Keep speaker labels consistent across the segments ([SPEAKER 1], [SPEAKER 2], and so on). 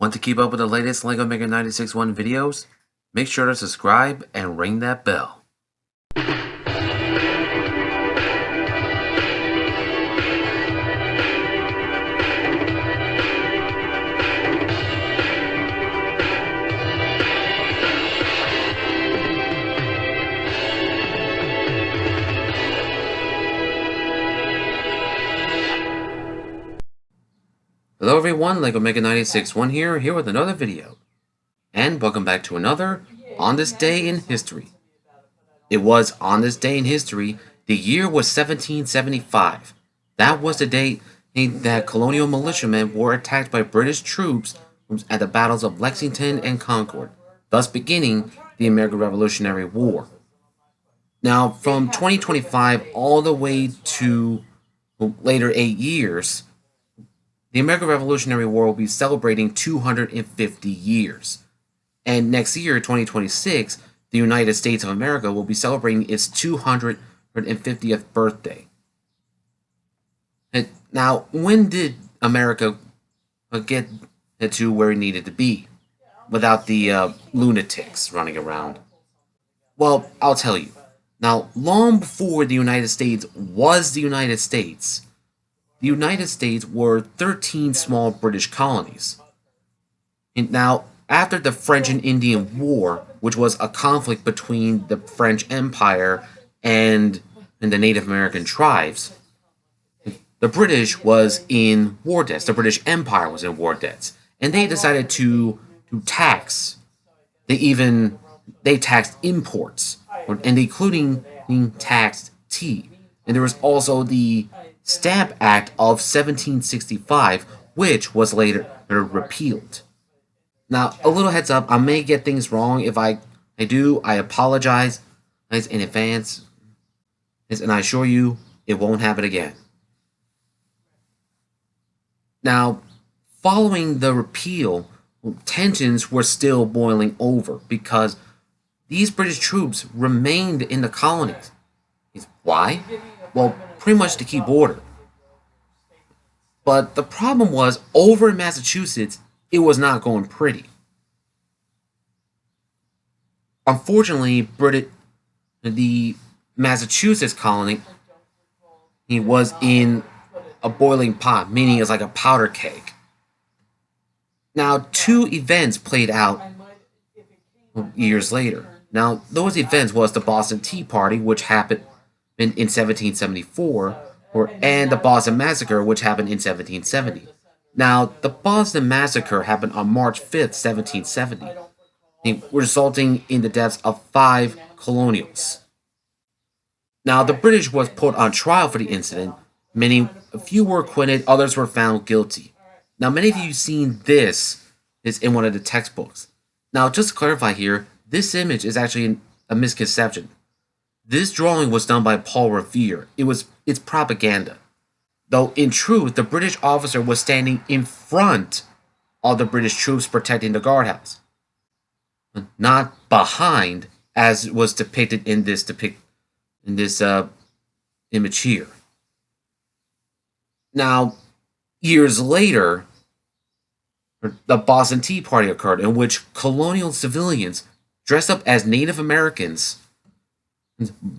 [SPEAKER 1] Want to keep up with the latest LEGO Mega 96.1 videos? Make sure to subscribe and ring that bell. Hello everyone, LEGO Mega 96.1 here with another video. And welcome back to another On This Day in History. It was on this day in history, the year was 1775. That was the date that colonial militiamen were attacked by British troops at the battles of Lexington and Concord, thus beginning the American Revolutionary War. Now, from 2025 all the way to later 8 years, the American Revolutionary War will be celebrating 250 years. And next year, 2026, the United States of America will be celebrating its 250th birthday. And now, when did America get to where it needed to be without the lunatics running around? Well, I'll tell you. Now, long before the United States was the United States were 13 small British colonies. And now, after the French and Indian War, which was a conflict between the French Empire and the Native American tribes, the British was in war debts. The British Empire was in war debts. And they decided to tax. They taxed imports, and including taxed tea. And there was also the Stamp Act of 1765, which was later repealed. Now, a little heads up, I may get things wrong. If I do, I apologize in advance. And I assure you, it won't happen again. Now, following the repeal, tensions were still boiling over because these British troops remained in the colonies. Why? Well, pretty much to keep order. But the problem was, over in Massachusetts, it was not going pretty. Unfortunately, the Massachusetts colony was in a boiling pot, meaning it's like a powder keg. Now, two events played out years later. Now, those events was the Boston Tea Party, which happened in 1774, and the Boston Massacre, which happened in 1770. Now, the Boston Massacre happened on March 5th, 1770, resulting in the deaths of 5 colonials. Now, the British was put on trial for the incident. A few were acquitted, others were found guilty. Now, many of you have seen this in one of the textbooks. Now, just to clarify here, this image is actually a misconception. This drawing was done by Paul Revere. It's propaganda. Though, in truth, the British officer was standing in front of the British troops protecting the guardhouse, not behind, as was depicted in this image here. Now, years later, the Boston Tea Party occurred, in which colonial civilians dressed up as Native Americans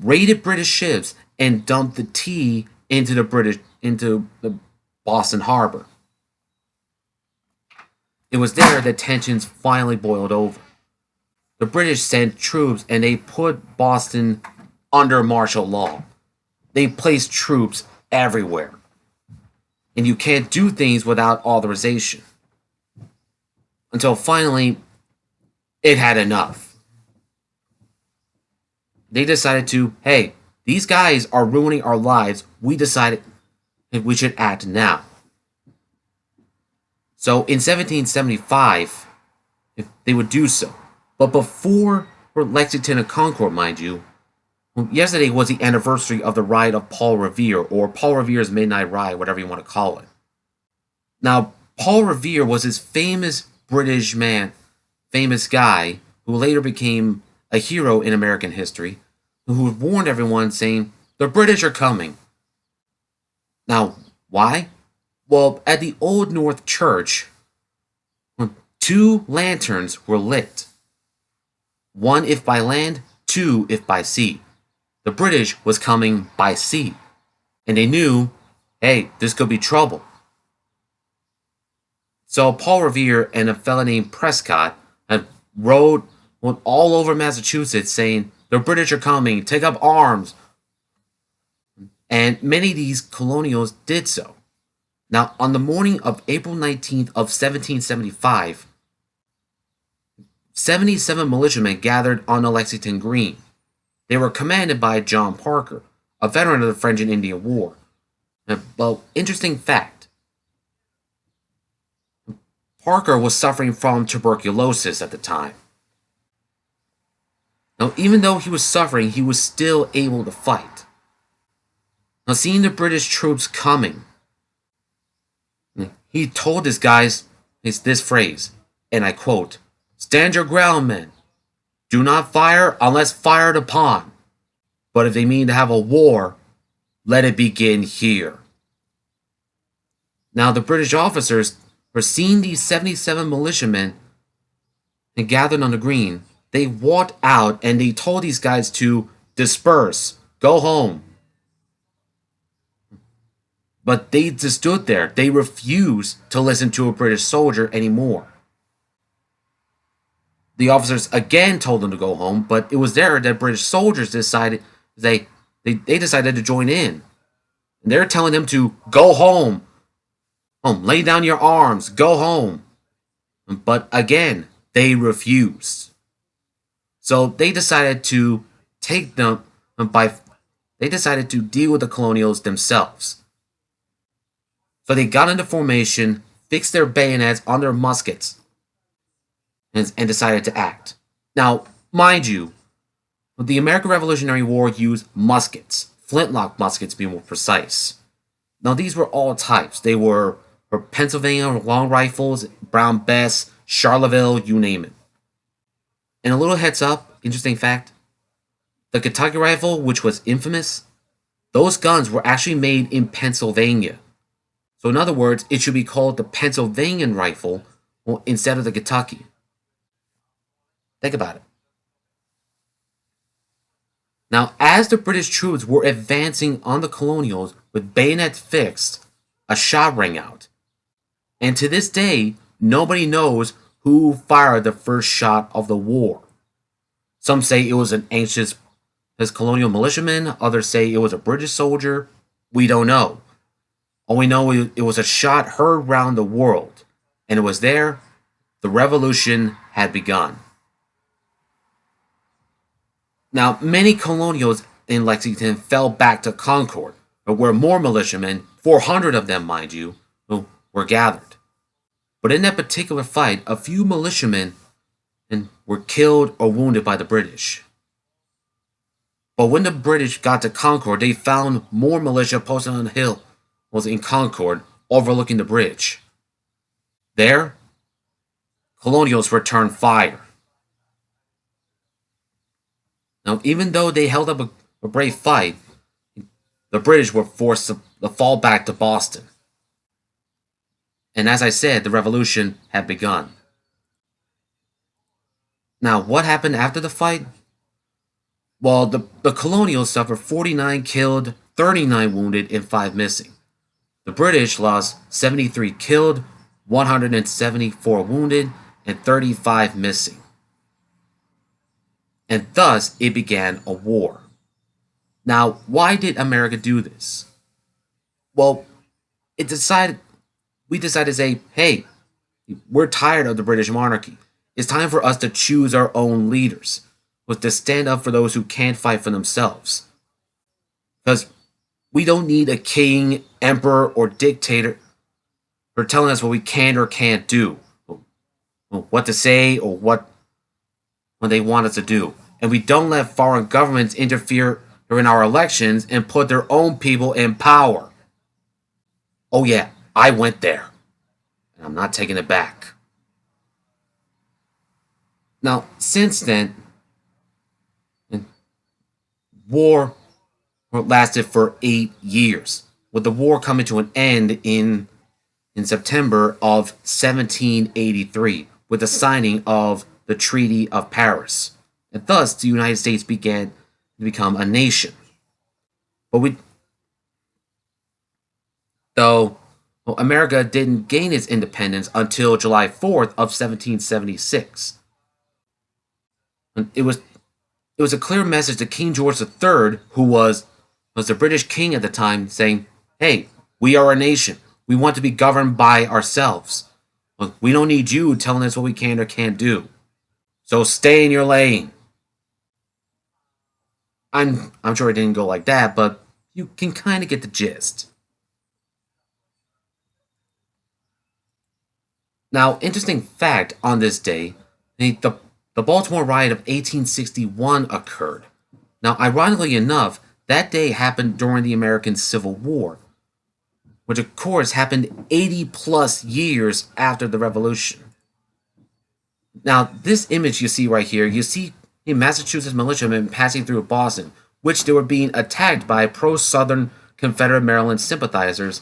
[SPEAKER 1] raided British ships and dumped the tea into the Boston Harbor. It was there that tensions finally boiled over. The British sent troops and they put Boston under martial law. They placed troops everywhere. And you can't do things without authorization. Until finally, it had enough. They decided hey, these guys are ruining our lives. We decided that we should act now. So in 1775, they would do so. But before Lexington and Concord, mind you, yesterday was the anniversary of the riot of Paul Revere, or Paul Revere's Midnight Riot, whatever you want to call it. Now, Paul Revere was this famous British man, famous guy, who later became a hero in American history, who warned everyone saying, the British are coming. Now, why? Well, at the Old North Church, 2 lanterns were lit. 1 if by land, 2 if by sea. The British was coming by sea. And they knew, hey, this could be trouble. So Paul Revere and a fellow named Prescott had went all over Massachusetts saying, the British are coming, take up arms. And many of these colonials did so. Now, on the morning of April 19th of 1775, 77 militiamen gathered on the Lexington Green. They were commanded by John Parker, a veteran of the French and Indian War. Well, interesting fact. Parker was suffering from tuberculosis at the time. Now, even though he was suffering, he was still able to fight. Now, seeing the British troops coming, he told his guys this phrase, and I quote, "Stand your ground, men. Do not fire unless fired upon. But if they mean to have a war, let it begin here." Now, the British officers were seeing these 77 militiamen and gathered on the green. They walked out and they told these guys to disperse, go home. But they just stood there. They refused to listen to a British soldier anymore. The officers again told them to go home, but it was there that British soldiers decided they decided to join in. And they're telling them to go home. Lay down your arms, go home. But again, they refused. So they decided to they decided to deal with the colonials themselves. So they got into formation, fixed their bayonets on their muskets, and decided to act. Now, mind you, the American Revolutionary War used muskets, flintlock muskets to be more precise. Now, these were all types. They were Pennsylvania long rifles, Brown Bess, Charleville, you name it. And a little heads up, interesting fact, the Kentucky rifle, which was infamous, those guns were actually made in Pennsylvania. So in other words, it should be called the Pennsylvanian rifle instead of the Kentucky. Think about it. Now, as the British troops were advancing on the colonials with bayonets fixed, a shot rang out. And to this day, nobody knows who fired the first shot of the war. Some say it was an anxious colonial militiaman, others say it was a British soldier. We don't know. All we know is it was a shot heard round the world, and it was there the revolution had begun. Now, many colonials in Lexington fell back to Concord, where more militiamen, 400 of them, mind you, were gathered. But in that particular fight, a few militiamen were killed or wounded by the British. But when the British got to Concord, they found more militia posted on the hill in Concord, overlooking the bridge. There, colonials returned fire. Now, even though they held up a brave fight, the British were forced to fall back to Boston. And as I said, the revolution had begun. Now, what happened after the fight? Well, the colonials suffered 49 killed, 39 wounded, and 5 missing. The British lost 73 killed, 174 wounded, and 35 missing. And thus, it began a war. Now, why did America do this? Well, we decided to say, hey, we're tired of the British monarchy. It's time for us to choose our own leaders, to stand up for those who can't fight for themselves. Because we don't need a king, emperor, or dictator for telling us what we can or can't do, what to say, or what they want us to do. And we don't let foreign governments interfere in our elections and put their own people in power. Oh yeah, I went there. And I'm not taking it back. Now, since then, war lasted for 8 years, with the war coming to an end in September of 1783, with the signing of the Treaty of Paris, and thus the United States began to become a nation. But though America didn't gain its independence until July 4th of 1776. And it was a clear message to King George III, who was the British king at the time, saying, "Hey, we are a nation. We want to be governed by ourselves. We don't need you telling us what we can or can't do. So stay in your lane." I'm sure it didn't go like that, but you can kind of get the gist. Now, interesting fact on this day, the Baltimore Riot of 1861 occurred. Now, ironically enough, that day happened during the American Civil War, which of course happened 80 plus years after the Revolution. Now, this image you see right here, you see the Massachusetts militiamen passing through Boston, which they were being attacked by pro-Southern Confederate Maryland sympathizers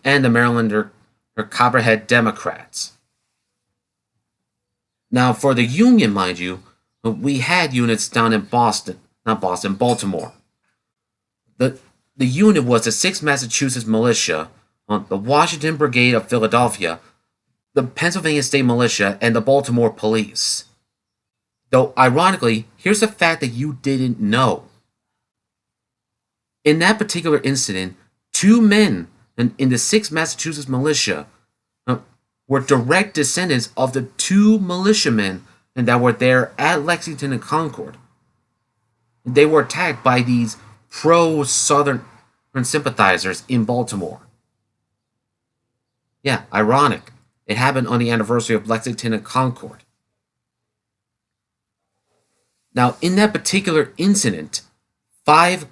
[SPEAKER 1] and the Marylander Copperhead Democrats. Now, for the Union, mind you, we had units down in Baltimore. The unit was the 6th Massachusetts Militia, the Washington Brigade of Philadelphia, the Pennsylvania State Militia, and the Baltimore Police. Though, ironically, here's a fact that you didn't know. In that particular incident, 2 men in the 6th Massachusetts Militia were direct descendants of the 2 militiamen that were there at Lexington and Concord. They were attacked by these pro-Southern sympathizers in Baltimore. Yeah, ironic. It happened on the anniversary of Lexington and Concord. Now, in that particular incident, 5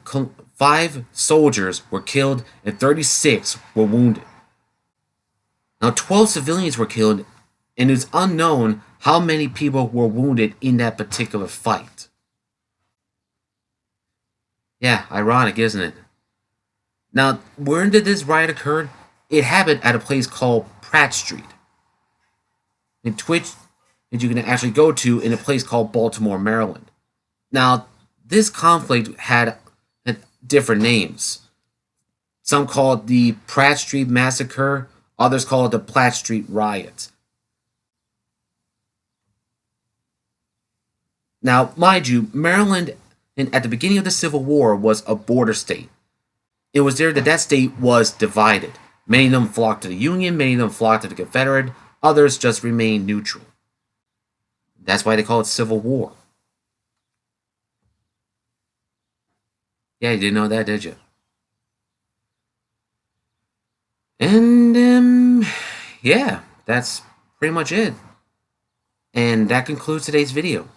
[SPEAKER 1] soldiers were killed and 36 were wounded. Now, 12 civilians were killed, and it's unknown how many people were wounded in that particular fight. Yeah, ironic, isn't it? Now, where did this riot occur? It happened at a place called Pratt Street, in which you can actually go to in a place called Baltimore, Maryland. Now, this conflict had different names. Some call it the Pratt Street Massacre, others call it the Platt Street Riot. Now, mind you, Maryland, at the beginning of the Civil War, was a border state. It was there that state was divided. Many of them flocked to the Union, many of them flocked to the Confederate, others just remained neutral. That's why they call it Civil War. Yeah, you didn't know that, did you? And, yeah, that's pretty much it. And that concludes today's video.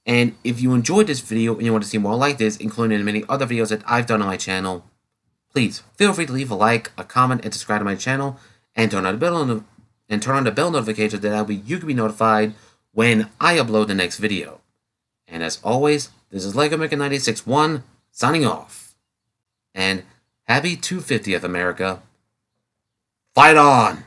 [SPEAKER 1] And if you enjoyed this video and you want to see more like this, including many other videos that I've done on my channel, please feel free to leave a like, a comment, and subscribe to my channel, and turn on the bell notification that you can be notified when I upload the next video. And as always, this is Lego Maker 961 signing off. And happy 250th America. Fight on!